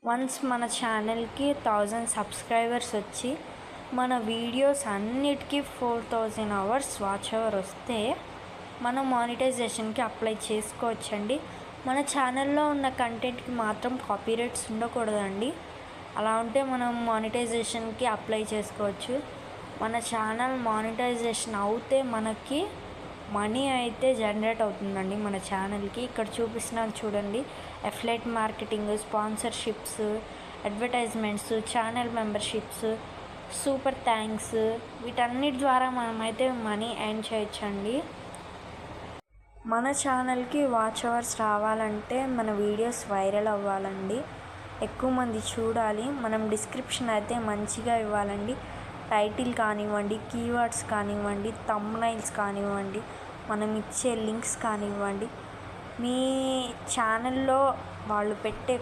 Once మన ఛానల్కి 1000 subscribers వచ్చి మన వీడియోస్ అన్నిటికీ 4000 అవర్స్ వాచ్ అవర్ వస్తే మనం మానిటైజేషన్కి అప్లై చేసుకోవచ్చండి. మన ఛానల్లో ఉన్న కంటెంట్కి మాత్రం కాపీరైట్స్ ఉండకూడదండి. అలా ఉంటే మనం మానిటైజేషన్కి అప్లై చేసుకోవచ్చు. మన ఛానల్ మానిటైజేషన్ అవుతే మనకి మనీ అయితే జనరేట్ అవుతుందండి మన ఛానల్కి. ఇక్కడ చూపిస్తున్నాను చూడండి, affiliate marketing, sponsorships, advertisements, channel memberships, super thanks, వీటన్నిటి ద్వారా మనమైతే మనీ ఎర్న్ చేయొచ్చండి. మన ఛానల్కి వాచ్ అవర్స్ రావాలంటే మన వీడియోస్ వైరల్ అవ్వాలండి, ఎక్కువ మంది చూడాలి. మనం డిస్క్రిప్షన్ అయితే మంచిగా ఇవ్వాలండి. టైటిల్ కానివ్వండి, కీవర్డ్స్ కానివ్వండి, థంబ్నైల్స్ కానివ్వండి, మనం ఇచ్చే లింక్స్ కానివ్వండి, మీ ఛానల్లో వాళ్ళు పెట్టే